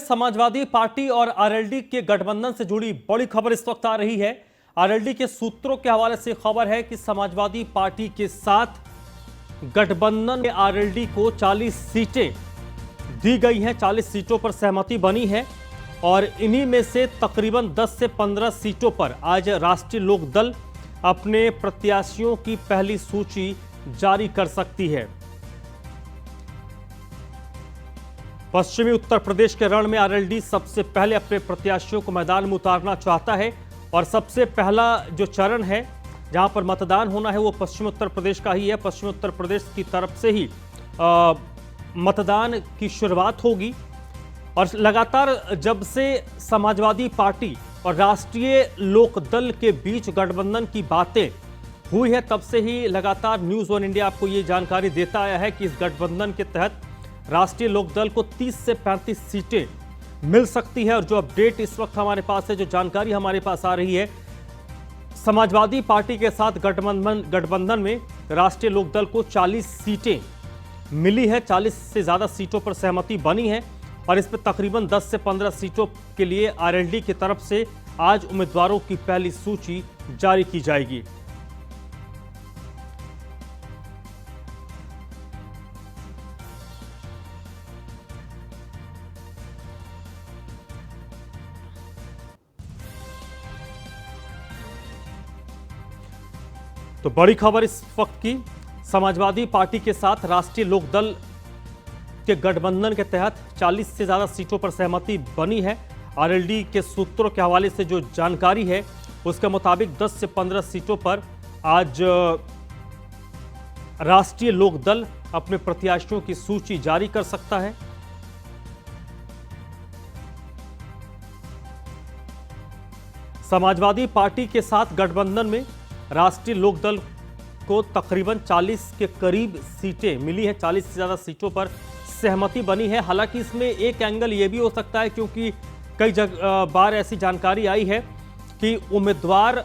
Samajwadi party और RLD के गठबंधन से जुड़ी बड़ी खबर इस वक्त आ रही है। आरएलडी के सूत्रों के हवाले से खबर है कि समाजवादी पार्टी के साथ गठबंधन में आरएलडी को 40 सीटें दी गई हैं, 40 सीटों पर सहमति बनी है और इन्हीं में से तकरीबन 10 से 15 सीटों पर आज राष्ट्रीय लोकदल अपने प्रत्याशियों की पहली सूची जारी कर सकती है। पश्चिमी उत्तर प्रदेश के रण में आरएलडी सबसे पहले अपने प्रत्याशियों को मैदान में उतारना चाहता है और सबसे पहला जो चरण है जहां पर मतदान होना है वो पश्चिम उत्तर प्रदेश का ही है। पश्चिम उत्तर प्रदेश की तरफ से ही मतदान की शुरुआत होगी और लगातार जब से समाजवादी पार्टी और राष्ट्रीय लोकदल के बीच गठबंधन की बातें हुई है तब से ही लगातार न्यूज़ वन इंडिया आपको ये जानकारी देता आया है कि इस गठबंधन के तहत राष्ट्रीय लोकदल को 30 से 35 सीटें मिल सकती है। और जो अपडेट इस वक्त हमारे पास है, जो जानकारी हमारे पास आ रही है, समाजवादी पार्टी के साथ गठबंधन में राष्ट्रीय लोकदल को 40 सीटें मिली है, 40 से ज्यादा सीटों पर सहमति बनी है और इस पर तकरीबन 10 से 15 सीटों के लिए आरएलडी की तरफ से आज उम्मीदवारों की पहली सूची जारी की जाएगी। तो बड़ी खबर इस वक्त की, समाजवादी पार्टी के साथ राष्ट्रीय लोकदल के गठबंधन के तहत 40 से ज्यादा सीटों पर सहमति बनी है। आरएलडी के सूत्रों के हवाले से जो जानकारी है उसके मुताबिक 10 से 15 सीटों पर आज राष्ट्रीय लोकदल अपने प्रत्याशियों की सूची जारी कर सकता है। समाजवादी पार्टी के साथ गठबंधन में राष्ट्रीय लोकदल को तकरीबन 40 के करीब सीटें मिली है, 40 से ज़्यादा सीटों पर सहमति बनी है। हालांकि इसमें एक एंगल ये भी हो सकता है क्योंकि कई बार ऐसी जानकारी आई है कि उम्मीदवार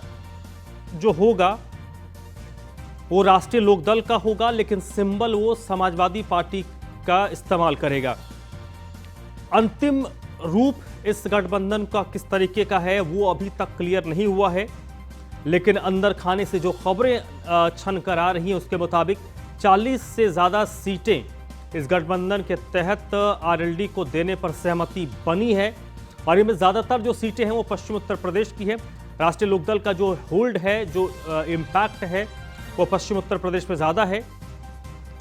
जो होगा वो राष्ट्रीय लोकदल का होगा लेकिन सिंबल वो समाजवादी पार्टी का इस्तेमाल करेगा। अंतिम रूप इस गठबंधन का किस तरीके का है वो अभी तक क्लियर नहीं हुआ है, लेकिन अंदर खाने से जो खबरें छन कर आ रही हैं उसके मुताबिक 40 से ज़्यादा सीटें इस गठबंधन के तहत आरएलडी को देने पर सहमति बनी है और इनमें ज़्यादातर जो सीटें हैं वो पश्चिम उत्तर प्रदेश की है। राष्ट्रीय लोकदल का जो होल्ड है, जो इम्पैक्ट है वो पश्चिम उत्तर प्रदेश में ज़्यादा है।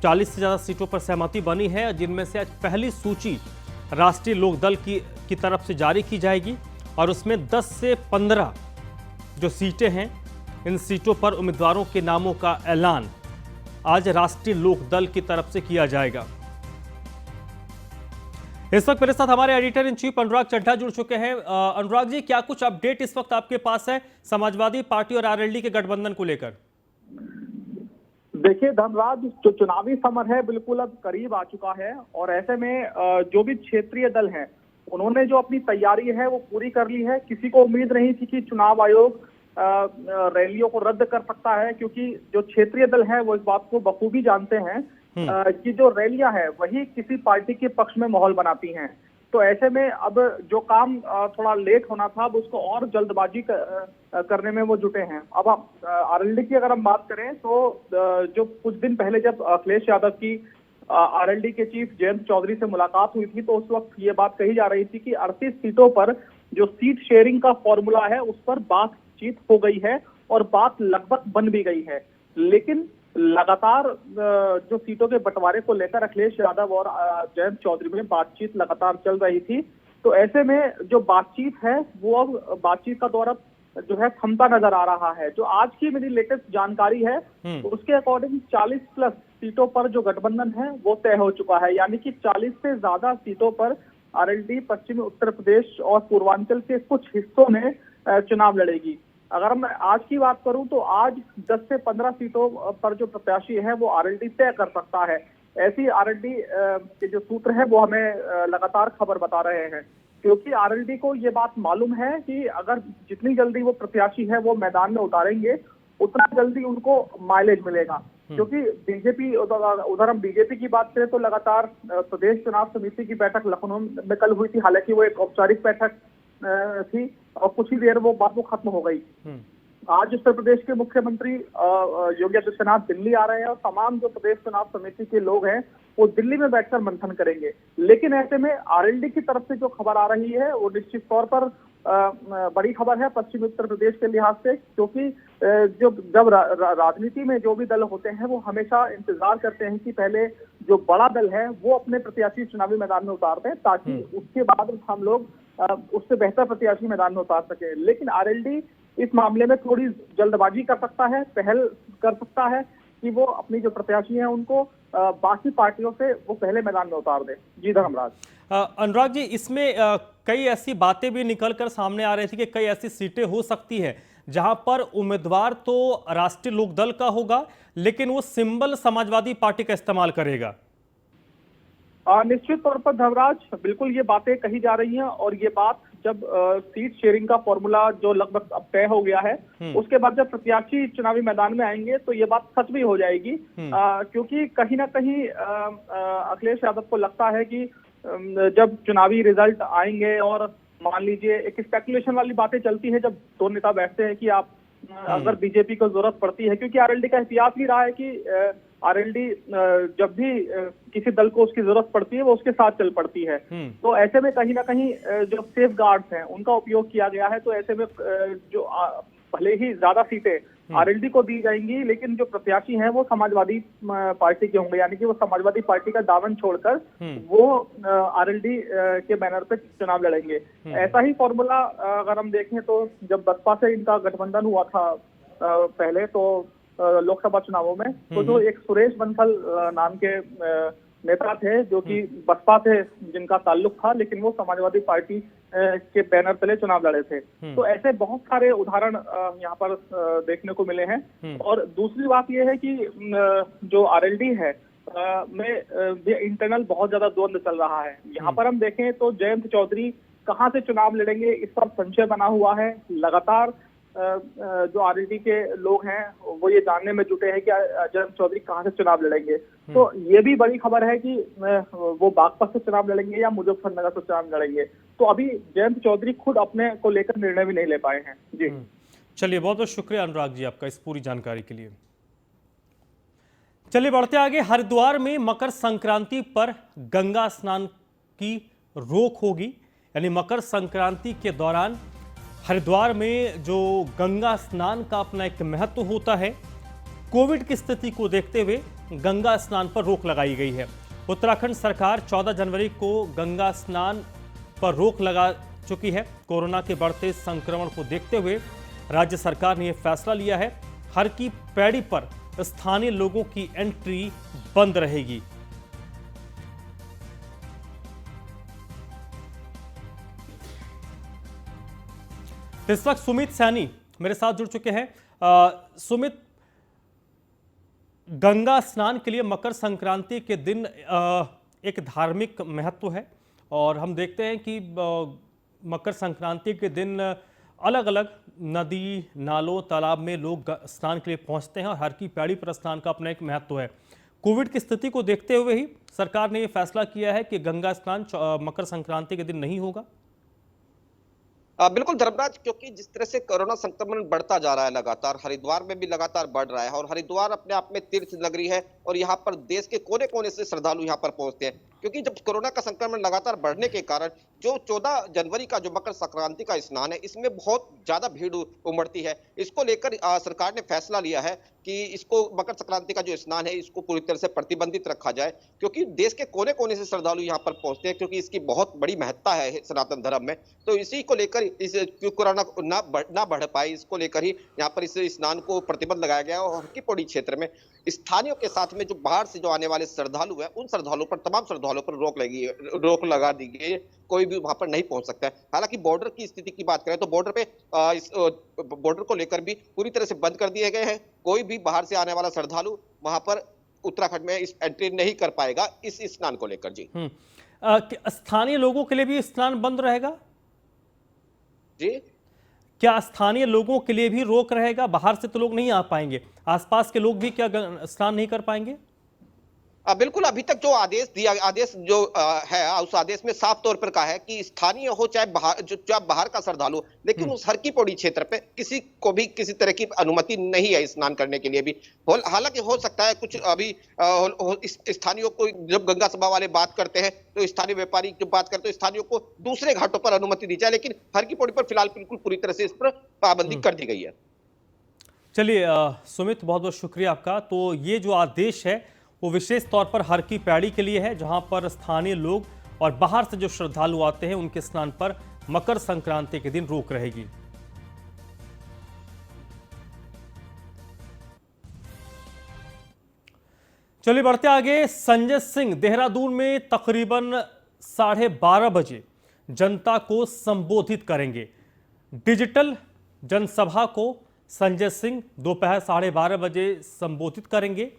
40 से ज़्यादा सीटों पर सहमति बनी है जिनमें से आज पहली सूची राष्ट्रीय लोकदल की तरफ से जारी की जाएगी और उसमें 10 से 15 जो सीटें हैं इन सीटों पर उम्मीदवारों के नामों का ऐलान आज राष्ट्रीय लोकदल की तरफ से किया जाएगा। इस वक्त मेरे साथ हमारे एडिटर इन चीफ अनुराग चड्ढा जुड़ चुके हैं। अनुराग जी, क्या कुछ अपडेट इस वक्त आपके पास है समाजवादी पार्टी और आरएलडी के गठबंधन को लेकर? देखिए धनराज, जो चुनावी समर है बिल्कुल अब करीब आ चुका है और ऐसे में जो भी क्षेत्रीय दल हैं उन्होंने जो अपनी तैयारी है वो पूरी कर ली है। किसी को उम्मीद नहीं थी कि चुनाव आयोग रैलियों को रद्द कर सकता है, क्योंकि जो क्षेत्रीय दल है वो इस बात को बखूबी जानते हैं कि जो रैलियां हैं वही किसी पार्टी के पक्ष में माहौल बनाती हैं। तो ऐसे में अब जो काम थोड़ा लेट होना था अब उसको और जल्दबाजी करने में वो जुटे हैं। अब आरएलडी की अगर हम बात करें तो जो कुछ दिन पहले जब अखिलेश यादव की आरएलडी के चीफ जयंत चौधरी से मुलाकात हुई थी तो उस वक्त ये बात कही जा रही थी कि 38 सीटों पर जो सीट शेयरिंग का फॉर्मूला है उस पर बातचीत हो गई है और बात लगभग बन भी गई है। लेकिन लगातार जो सीटों के बंटवारे को लेकर अखिलेश यादव और जयंत चौधरी में बातचीत लगातार चल रही थी। तो ऐसे में जो बातचीत है वो अब बातचीत का दौर जो है थमता नजर आ रहा है। जो आज की मेरी लेटेस्ट जानकारी है उसके अकॉर्डिंग 40 प्लस सीटों पर जो गठबंधन है वो तय हो चुका है, यानी कि 40 से ज्यादा सीटों पर आरएलडी पश्चिमी उत्तर प्रदेश और पूर्वांचल के कुछ हिस्सों में चुनाव लड़ेगी। अगर मैं आज की बात करूं तो आज 10 से 15 सीटों पर जो प्रत्याशी है वो आरएलडी तय कर सकता है। ऐसी आरएलडी के जो सूत्र है वो हमें लगातार खबर बता रहे हैं, क्योंकि आरएलडी को ये बात मालूम है कि अगर जितनी जल्दी वो प्रत्याशी है वो मैदान में उतारेंगे उतना जल्दी उनको माइलेज मिलेगा। क्योंकि बीजेपी, उधर हम बीजेपी की बात करें तो लगातार प्रदेश चुनाव समिति की बैठक लखनऊ में कल हुई थी। हालांकि वो एक औपचारिक बैठक थी और कुछ ही देर वो बात वो खत्म हो गई। आज उत्तर प्रदेश के मुख्यमंत्री योगी आदित्यनाथ दिल्ली आ रहे हैं और तमाम जो प्रदेश चुनाव समिति के लोग हैं वो दिल्ली में बैठकर मंथन करेंगे। लेकिन ऐसे में आरएलडी की तरफ से जो खबर आ रही है वो निश्चित तौर पर बड़ी खबर है पश्चिमी उत्तर प्रदेश के लिहाज से, क्योंकि जब राजनीति में जो भी दल होते हैं वो हमेशा इंतजार करते हैं कि पहले जो बड़ा दल है वो अपने प्रत्याशी चुनावी मैदान में उतारते हैं ताकि उसके बाद हम लोग उससे बेहतर प्रत्याशी मैदान में उतार सके। लेकिन आरएलडी इस मामले में थोड़ी जल्दबाजी कर सकता है, पहल कर सकता है कि वो अपनी जो प्रत्याशी हैं उनको बाकी पार्टियों से वो पहले मैदान में उतार दे। जी धर्मराज। अनुराग जी, इसमें कई ऐसी बातें भी निकलकर सामने आ रही थी कि कई ऐसी सीटें हो सकती है जहां पर उम्मीदवार तो राष्ट्रीय लोकदल का होगा लेकिन वो सिंबल समाजवादी पार्टी का इस्तेमाल करेगा। निश्चित तौर पर धर्मराज, बिल्कुल ये बातें कही जा रही हैं और ये बात जब सीट शेयरिंग का फॉर्मूला जो लगभग अब तय हो गया है उसके बाद जब प्रत्याशी चुनावी मैदान में आएंगे तो ये बात सच भी हो जाएगी। क्योंकि कहीं ना कहीं अखिलेश यादव को लगता है कि जब चुनावी रिजल्ट आएंगे और मान लीजिए एक स्पेकुलेशन वाली बातें चलती है जब दो नेता बैठते हैं कि आप अगर बीजेपी को जरूरत पड़ती है, क्योंकि आरएलडी का इतिहास भी रहा है कि आरएलडी जब भी किसी दल को उसकी जरूरत पड़ती है वो उसके साथ चल पड़ती है। तो ऐसे में कहीं ना कहीं जो सेफ गार्ड्स हैं उनका उपयोग किया गया है। तो ऐसे में जो भले ही ज्यादा सीटें आरएलडी को दी जाएंगी लेकिन जो प्रत्याशी हैं वो समाजवादी पार्टी के होंगे, यानी कि वो समाजवादी पार्टी का दामन छोड़कर वो आरएलडी के बैनर पे चुनाव लड़ेंगे। ऐसा ही फॉर्मूला अगर हम देखें तो जब बसपा से इनका गठबंधन हुआ था पहले तो लोकसभा चुनावों में, तो जो एक सुरेश बंसल नाम के नेता थे जो कि बसपा से जिनका ताल्लुक था लेकिन वो समाजवादी पार्टी के बैनर तले चुनाव लड़े थे। तो ऐसे बहुत सारे उदाहरण यहाँ पर देखने को मिले हैं। और दूसरी बात यह है कि जो आरएलडी है में इंटरनल बहुत ज्यादा द्वंद्व चल रहा है। यहाँ पर हम देखें तो जयंत चौधरी कहाँ से चुनाव लड़ेंगे इस पर संशय बना हुआ है। लगातार जो आरएलडी के लोग हैं वो ये जानने में जुटे हैं कि जयंत चौधरी कहां से चुनाव लड़ेंगे। तो ये भी बड़ी खबर है कि वो बागपत से चुनाव लड़ेंगे या मुजफ्फरनगर से चुनाव लड़ेंगे। तो अभी जयंत चौधरी खुद अपने को लेकर निर्णय भी नहीं ले पाए हैं। जी चलिए, बहुत बहुत शुक्रिया अनुराग जी आपका इस पूरी जानकारी के लिए। चलिए बढ़ते आगे। हरिद्वार में मकर संक्रांति पर गंगा स्नान की रोक होगी, यानी मकर संक्रांति के दौरान हरिद्वार में जो गंगा स्नान का अपना एक महत्व होता है, कोविड की स्थिति को देखते हुए गंगा स्नान पर रोक लगाई गई है। उत्तराखंड सरकार 14 जनवरी को गंगा स्नान पर रोक लगा चुकी है। कोरोना के बढ़ते संक्रमण को देखते हुए राज्य सरकार ने यह फैसला लिया है। हर की पैड़ी पर स्थानीय लोगों की एंट्री बंद रहेगी। इस वक्त सुमित सैनी मेरे साथ जुड़ चुके हैं। सुमित, गंगा स्नान के लिए मकर संक्रांति के दिन एक धार्मिक महत्व है और हम देखते हैं कि मकर संक्रांति के दिन अलग अलग नदी, नालों, तालाब में लोग स्नान के लिए पहुंचते हैं और हर की पैड़ी पर स्नान का अपना एक महत्व है। कोविड की स्थिति को देखते हुए ही सरकार ने यह फैसला किया है कि गंगा स्नान मकर संक्रांति के दिन नहीं होगा। बिल्कुल धर्मराज, क्योंकि जिस तरह से कोरोना संक्रमण बढ़ता जा रहा है लगातार, हरिद्वार में भी लगातार बढ़ रहा है और हरिद्वार अपने आप में तीर्थ नगरी है और यहाँ पर देश के कोने कोने से श्रद्धालु यहाँ पर पहुंचते हैं। क्योंकि जब कोरोना का संक्रमण लगातार बढ़ने के कारण जो 14 जनवरी का जो मकर संक्रांति का स्नान है इसमें बहुत ज्यादा भीड़ उमड़ती है। इसको लेकर सरकार ने फैसला लिया है कि इसको मकर संक्रांति का जो स्नान है इसको पूरी तरह से प्रतिबंधित रखा जाए, क्योंकि देश के कोने कोने से श्रद्धालु यहाँ पर पहुंचते हैं, क्योंकि इसकी बहुत बड़ी महत्ता है सनातन धर्म में। तो इसी को लेकर इस कोरोना ना बढ़ पाए इसको लेकर ही यहाँ पर इस स्नान को प्रतिबंध लगाया गया और हर की पौड़ी क्षेत्र में स्थानीयों के साथ में जो बाहर से जो आने वाले श्रद्धालु हैं उन श्रद्धालुओं पर, तमाम श्रद्धालुओं पर रोक लगा दी गई है। कोई भी वहां पर नहीं पहुंच सकता है। हालांकि बॉर्डर की स्थिति की बात करें तो बॉर्डर पे इस बॉर्डर को लेकर भी पूरी तरह से बंद कर दिए गए हैं। कोई भी बाहर से आने वाला श्रद्धालु वहां पर उत्तराखंड में इस एंट्री नहीं कर पाएगा इस स्नान को लेकर। जी स्थानीय लोगों के लिए भी स्नान बंद रहेगा? जी, क्या स्थानीय लोगों के लिए भी रोक रहेगा? बाहर से तो लोग नहीं आ पाएंगे, आसपास के लोग भी क्या स्नान नहीं कर पाएंगे? बिल्कुल, अभी तक जो आदेश जो है उस आदेश में साफ तौर पर कहा है कि स्थानीय हो चाहे बाहर का श्रद्धालु, लेकिन उस हर की पौड़ी क्षेत्र पे किसी को भी किसी तरह की अनुमति नहीं है स्नान करने के लिए भी। हालांकि हो सकता है कुछ अभी स्थानीयों को, जब गंगा सभा वाले बात करते हैं तो स्थानीय व्यापारी जब बात करते हैं स्थानीयों को दूसरे घाटों पर अनुमति दी जाए, लेकिन हर की पौड़ी पर फिलहाल बिल्कुल पूरी तरह से इस पर पाबंदी कर दी गई है। चलिए सुमित, बहुत बहुत शुक्रिया आपका। तो ये जो आदेश है वो विशेष तौर पर हर की पैड़ी के लिए है, जहां पर स्थानीय लोग और बाहर से जो श्रद्धालु आते हैं उनके स्नान पर मकर संक्रांति के दिन रोक रहेगी। चलिए बढ़ते आगे। संजय सिंह देहरादून में तकरीबन 12:30 बजे जनता को संबोधित करेंगे। डिजिटल जनसभा को संजय सिंह दोपहर 12:30 बजे संबोधित करेंगे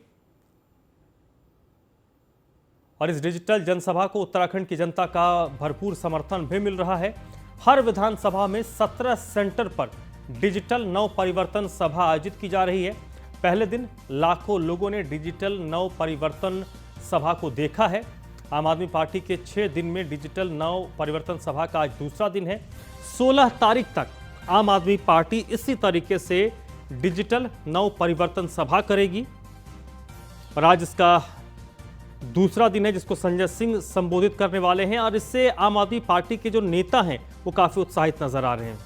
और इस डिजिटल जनसभा को उत्तराखंड की जनता का भरपूर समर्थन भी मिल रहा है। हर विधानसभा में 17 सेंटर पर डिजिटल नव परिवर्तन सभा आयोजित की जा रही है। पहले दिन लाखों लोगों ने डिजिटल नव परिवर्तन सभा को देखा है। आम आदमी पार्टी के 6 दिन में डिजिटल नव परिवर्तन सभा का आज दूसरा दिन है। 16 तारीख तक आम आदमी पार्टी इसी तरीके से डिजिटल नव परिवर्तन सभा करेगी और आज इसका दूसरा दिन है जिसको संजय सिंह संबोधित करने वाले हैं और इससे आम आदमी पार्टी के जो नेता हैं वो काफी उत्साहित नजर आ रहे हैं।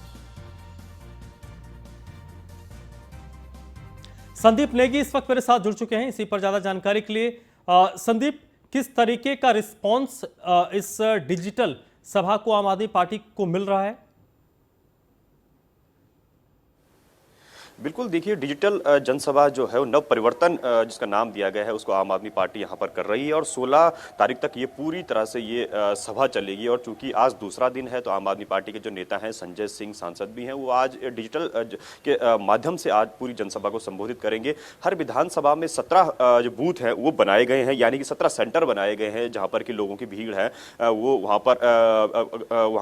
संदीप नेगी इस वक्त मेरे साथ जुड़ चुके हैं इसी पर ज्यादा जानकारी के लिए। संदीप, किस तरीके का रिस्पांस इस डिजिटल सभा को आम आदमी पार्टी को मिल रहा है? बिल्कुल, देखिए डिजिटल जनसभा जो है वो नव परिवर्तन जिसका नाम दिया गया है उसको आम आदमी पार्टी यहाँ पर कर रही है और 16 तारीख तक ये पूरी तरह से ये सभा चलेगी। और चूंकि आज दूसरा दिन है तो आम आदमी पार्टी के जो नेता हैं संजय सिंह सांसद भी हैं, वो आज डिजिटल के माध्यम से आज पूरी जनसभा को संबोधित करेंगे। हर विधानसभा में 17 जो बूथ हैं वो बनाए गए हैं, यानी कि 17 सेंटर बनाए गए हैं जहाँ पर कि लोगों की भीड़ है वो वहाँ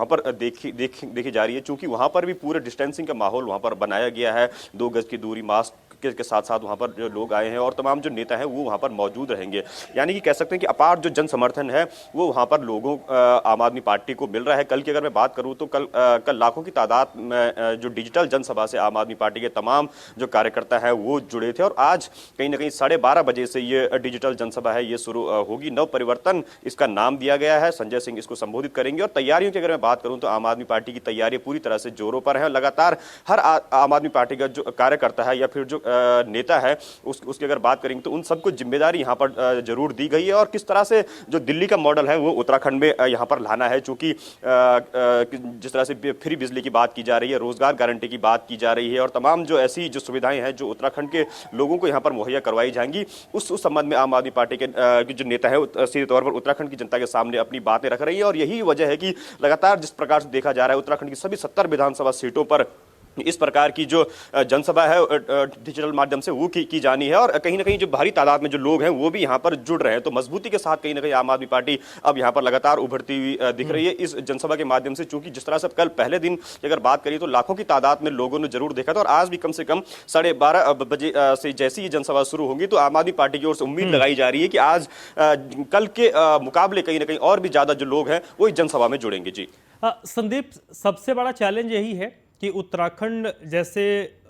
पर देखी जा रही है। चूंकि वहाँ पर भी पूरे डिस्टेंसिंग का माहौल वहाँ पर बनाया गया है, 2 गज की दूरी, मास्क के साथ साथ वहां पर जो लोग आए हैं और तमाम जो नेता हैं वो वहां पर मौजूद रहेंगे। यानी कि कह सकते हैं कि अपार जो जन समर्थन है वो वहां पर लोगों आम आदमी पार्टी को मिल रहा है। कल की अगर मैं बात करूं तो कल लाखों की तादाद में जो डिजिटल जनसभा से आम आदमी पार्टी के तमाम जो कार्यकर्ता है वो जुड़े थे और आज कहीं ना कहीं 12:30 बजे से ये डिजिटल जनसभा है ये शुरू होगी। नव परिवर्तन इसका नाम दिया गया है। संजय सिंह इसको संबोधित करेंगे और तैयारियों की अगर मैं बात करूं तो आम आदमी पार्टी की तैयारी पूरी तरह से जोरों पर है। लगातार हर आम आदमी पार्टी का जो कार्यकर्ता है या फिर जो नेता है उसकी अगर बात करेंगे तो उन सबको जिम्मेदारी यहाँ पर जरूर दी गई है और किस तरह से जो दिल्ली का मॉडल है वो उत्तराखंड में यहाँ पर लाना है। चूंकि जिस तरह से फ्री बिजली की बात की जा रही है, रोजगार गारंटी की बात की जा रही है और तमाम जो ऐसी जो सुविधाएं हैं जो उत्तराखंड के लोगों को यहाँ पर मुहैया करवाई जाएंगी, उस संबंध में आम आदमी पार्टी के जो नेता है सीधे तौर पर उत्तराखंड की जनता के सामने अपनी बातें रख रही है। और यही वजह है कि लगातार जिस प्रकार से देखा जा रहा है उत्तराखंड की सभी 70 विधानसभा सीटों पर इस प्रकार की जो जनसभा है डिजिटल माध्यम से वो की जानी है और कहीं ना कहीं जो भारी तादाद में जो लोग हैं वो भी यहाँ पर जुड़ रहे हैं। तो मजबूती के साथ कहीं ना कहीं आम आदमी पार्टी अब यहाँ पर लगातार उभरती हुई दिख रही है इस जनसभा के माध्यम से। चूंकि जिस तरह से कल पहले दिन की अगर बात करिए तो लाखों की तादाद में लोगों ने जरूर देखा था और आज भी कम से कम 12:30 बजे से जैसी ये जनसभा शुरू होगी तो आम आदमी पार्टी की ओर से उम्मीद लगाई जा रही है कि आज कल के मुकाबले कहीं ना कहीं और भी ज्यादा जो लोग हैं वो इस जनसभा में जुड़ेंगे। जी संदीप, सबसे बड़ा चैलेंज यही है कि उत्तराखंड जैसे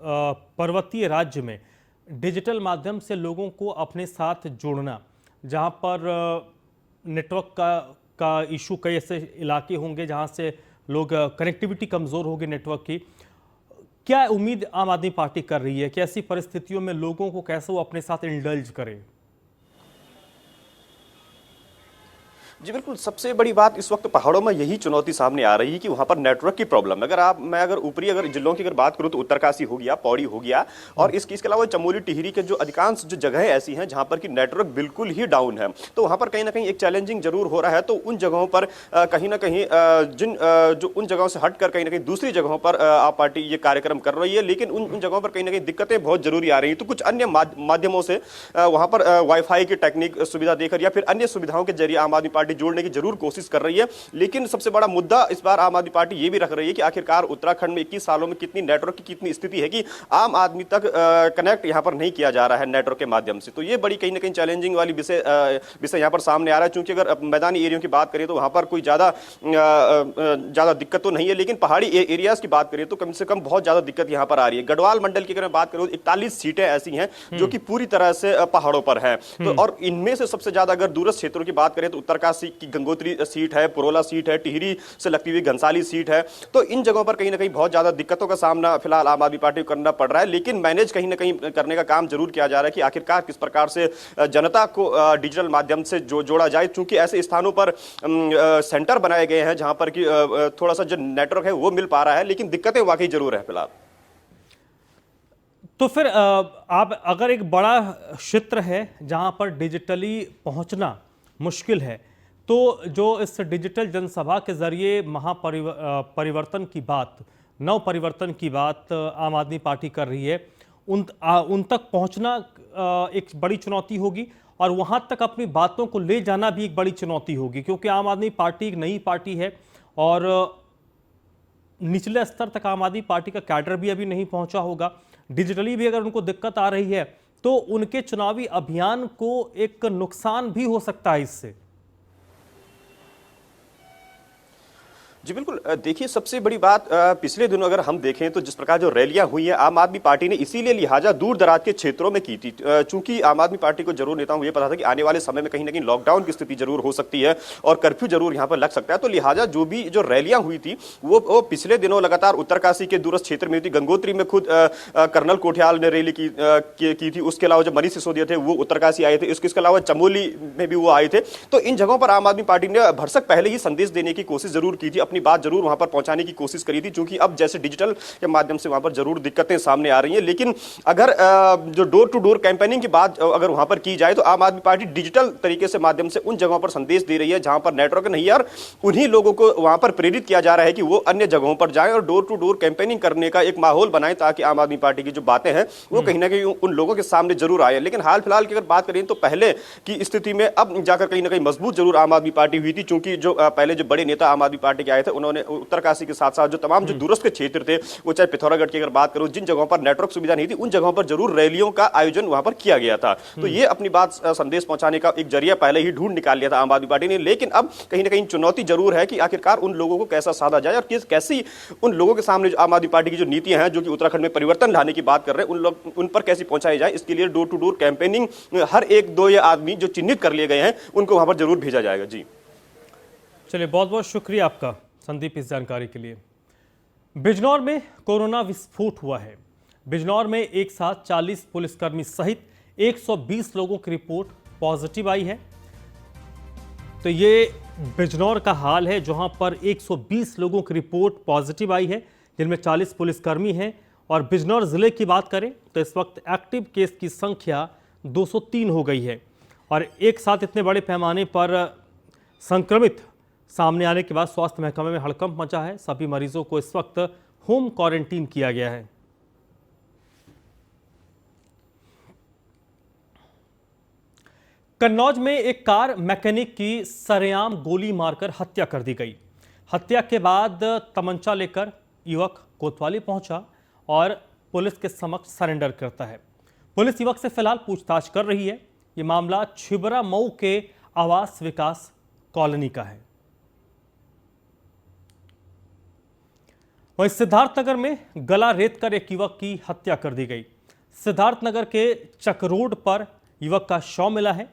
पर्वतीय राज्य में डिजिटल माध्यम से लोगों को अपने साथ जोड़ना, जहां पर नेटवर्क का इशू, कई ऐसे इलाके होंगे जहां से लोग कनेक्टिविटी कमज़ोर होगी नेटवर्क की, क्या उम्मीद आम आदमी पार्टी कर रही है कि ऐसी परिस्थितियों में लोगों को कैसे वो अपने साथ इंडल्ज करे? जी बिल्कुल, सबसे बड़ी बात इस वक्त पहाड़ों में यही चुनौती सामने आ रही है कि वहां पर नेटवर्क की प्रॉब्लम। अगर ऊपरी जिलों की अगर बात करूं तो उत्तरकाशी हो गया, पौड़ी हो गया और इसके अलावा चमोली टिहरी के जो अधिकांश जो जगहें ऐसी हैं जहां पर कि नेटवर्क बिल्कुल ही डाउन है, तो वहां पर कहीं ना कहीं एक चैलेंजिंग जरूर हो रहा है। तो उन जगहों पर कहीं ना कहीं जो उन जगहों से हटकर कहीं ना कहीं दूसरी जगहों पर आप पार्टी ये कार्यक्रम कर रही है, लेकिन उन जगहों पर कहीं ना कहीं दिक्कतें बहुत जरूरी आ रही है। तो कुछ अन्य माध्यमों से वहां पर वाईफाई की टेक्निक सुविधा देकर या फिर अन्य सुविधाओं के जरिए आम आदमी पार्टी जोड़ने की जरूर कोशिश कर रही है, लेकिन सबसे बड़ा मुद्दा इस बार आम आदमी पार्टी ये भी रख रही है कि आखिरकार उत्तराखंड में 21 सालों में कितनी नेटवर्क की कितनी स्थिति है कि आम आदमी तक कनेक्ट यहां पर नहीं किया जा रहा है नेटवर्क के माध्यम से। तो ये बड़ी कहीं ना कहीं चैलेंजिंग वाली विषय यहां पर सामने आ रहा है, क्योंकि अगर मैदानी एरिया की बात करें तो वहां पर कोई ज्यादा दिक्कत तो नहीं है, लेकिन पहाड़ी एरियाज की बात करें तो कम से कम बहुत ज्यादा दिक्कत यहां पर आ रही है। गढ़वाल मंडल की अगर मैं बात करूं 41 सीटें ऐसी हैं जो कि पूरी तरह से पहाड़ों पर हैं, तो और इनमें से सबसे ज्यादा अगर दूरस्थ क्षेत्रों की बात करें तो उत्तरकाशी की गंगोत्री सीट है, पुरोला सीट है, टिहरी से लगती हुई घनसाली सीट है। तो इन जगहों पर कहीं ना कहीं बहुत ज्यादा दिक्कतों का सामना फिलहाल आम आदमी पार्टी को करना पड़ रहा है, लेकिन मैनेज कहीं ना कहीं करने का काम जरूर किया जा रहा है कि आखिरकार किस प्रकार से जनता को डिजिटल माध्यम से जोड़ा जाए, क्योंकि ऐसे स्थानों पर सेंटर बनाए गए हैं जहां पर कि थोड़ा सा जो नेटवर्क है वो मिल पा रहा है, लेकिन दिक्कतें वाकई जरूर है फिलहाल। तो फिर आप अगर एक बड़ा क्षेत्र है जहां पर डिजिटली पहुंचना मुश्किल है, तो जो इस डिजिटल जनसभा के जरिए महापरिवर्तन की बात, नव परिवर्तन की बात आम आदमी पार्टी कर रही है, उन तक पहुंचना एक बड़ी चुनौती होगी और वहां तक अपनी बातों को ले जाना भी एक बड़ी चुनौती होगी, क्योंकि आम आदमी पार्टी एक नई पार्टी है और निचले स्तर तक आम आदमी पार्टी का कैडर भी अभी नहीं पहुंचा होगा। डिजिटली भी अगर उनको दिक्कत आ रही है तो उनके चुनावी अभियान को एक नुकसान भी हो सकता है इससे। जी बिल्कुल, देखिए सबसे बड़ी बात पिछले दिनों अगर हम देखें तो जिस प्रकार जो रैलियां हुई हैं आम आदमी पार्टी ने इसीलिए लिहाजा दूर दराज के क्षेत्रों में की थी, चूंकि आम आदमी पार्टी को जरूर नेताओं को ये पता था कि आने वाले समय में कहीं ना कहीं लॉकडाउन की स्थिति जरूर हो सकती है और कर्फ्यू जरूर यहां पर लग सकता है। तो लिहाजा जो भी जो रैलियां हुई थी वो पिछले दिनों लगातार उत्तरकाशी के दूरस्थ क्षेत्र में हुई थी। गंगोत्री में खुद कर्नल कोठियाल ने रैली की थी, उसके अलावा जो मनीष सिसोदिया थे वो उत्तरकाशी आए थे, इसके अलावा चमोली में भी वो आए थे। तो इन जगहों पर आम आदमी पार्टी ने भरसक पहले ही संदेश देने की कोशिश जरूर की थी, अपनी बात जरूर वहां पर पहुंचाने की कोशिश करी थी, क्योंकि अब जैसे डिजिटल के माध्यम से वहां पर जरूर दिक्कतें सामने आ रही हैं। लेकिन अगर जो डोर टू डोर कैंपेनिंग की बात अगर वहां पर की जाए तो आम आदमी पार्टी डिजिटल तरीके से माध्यम से उन जगहों पर संदेश दे रही है जहां पर नेटवर्क नहीं है, और उन्हीं लोगों को वहां पर प्रेरित किया जा रहा है कि वो अन्य जगहों पर जाएं और डोर टू डोर कैंपेनिंग करने का एक माहौल बनाएं, ताकि आम आदमी पार्टी की जो बातें हैं वो कहीं ना कहीं उन लोगों के सामने जरूर आए। लेकिन हाल फिलहाल की अगर बात करें तो पहले की स्थिति में अब जाकर कहीं ना कहीं मजबूत जरूर आम आदमी पार्टी हुई थी, क्योंकि जो पहले जो बड़े नेता आम आदमी पार्टी के आए थे उन्होंने उत्तरकाशी के साथ साथ जो तमाम जो दूरस्थ के क्षेत्र थे, वो चाहे पिथौरागढ़ की अगर बात करो, जिन जगहों पर नेटवर्क सुविधा नहीं थी उन जगहों पर जरूर रैलियों का आयोजन वहां पर किया गया था। तो ये अपनी बात संदेश पहुंचाने का एक जरिया पहले ही ढूंढ निकाल लिया था आम आदमी पार्टी ने। लेकिन अब कहीं ना कहीं चुनौती जरूर है कि आखिरकार उन लोगों को कैसा साधा जाए और कैसी उन लोगों के सामने जो आम आदमी पार्टी की जो नीतियां हैं जो कि उत्तराखंड में परिवर्तन लाने की बात कर रहे हैं उन पर कैसी पहुंचाई जाए, इसके लिए डोर टू डोर कैंपेनिंग हर एक दो या आदमी जो चिन्हित कर लिए गए हैं उनको वहां पर जरूर भेजा जाएगा। जी चलिए, बहुत बहुत शुक्रिया आपका संदीप इस जानकारी के लिए। बिजनौर में कोरोना विस्फोट हुआ है। बिजनौर में एक साथ 40 पुलिसकर्मी सहित 120 लोगों की रिपोर्ट पॉजिटिव आई है। तो ये बिजनौर का हाल है जहां पर 120 लोगों की रिपोर्ट पॉजिटिव आई है, जिनमें 40 पुलिसकर्मी हैं। और बिजनौर जिले की बात करें तो इस वक्त एक्टिव केस की संख्या 203 हो गई है। और एक साथ इतने बड़े पैमाने पर संक्रमित सामने आने के बाद स्वास्थ्य महकमे में हड़कंप मचा है। सभी मरीजों को इस वक्त होम क्वारंटीन किया गया है। कन्नौज में एक कार मैकेनिक की सरेआम गोली मारकर हत्या कर दी गई। हत्या के बाद तमंचा लेकर युवक कोतवाली पहुंचा और पुलिस के समक्ष सरेंडर करता है। पुलिस युवक से फिलहाल पूछताछ कर रही है। यह मामला छिबरा मऊ के आवास विकास कॉलोनी का है। वहीं सिद्धार्थनगर में गला रेत कर एक युवक की हत्या कर दी गई। सिद्धार्थनगर के चक रोड पर युवक का शव मिला है।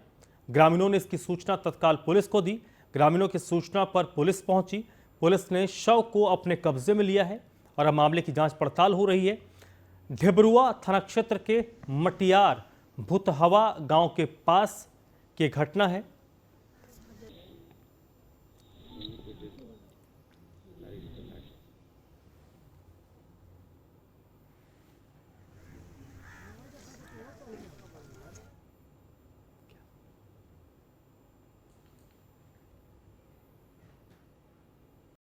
ग्रामीणों ने इसकी सूचना तत्काल पुलिस को दी। ग्रामीणों की सूचना पर पुलिस पहुंची। पुलिस ने शव को अपने कब्जे में लिया है और अब मामले की जांच पड़ताल हो रही है। ढिबरुआ थाना क्षेत्र के मटियार भुतहवा गांव के पास की घटना है।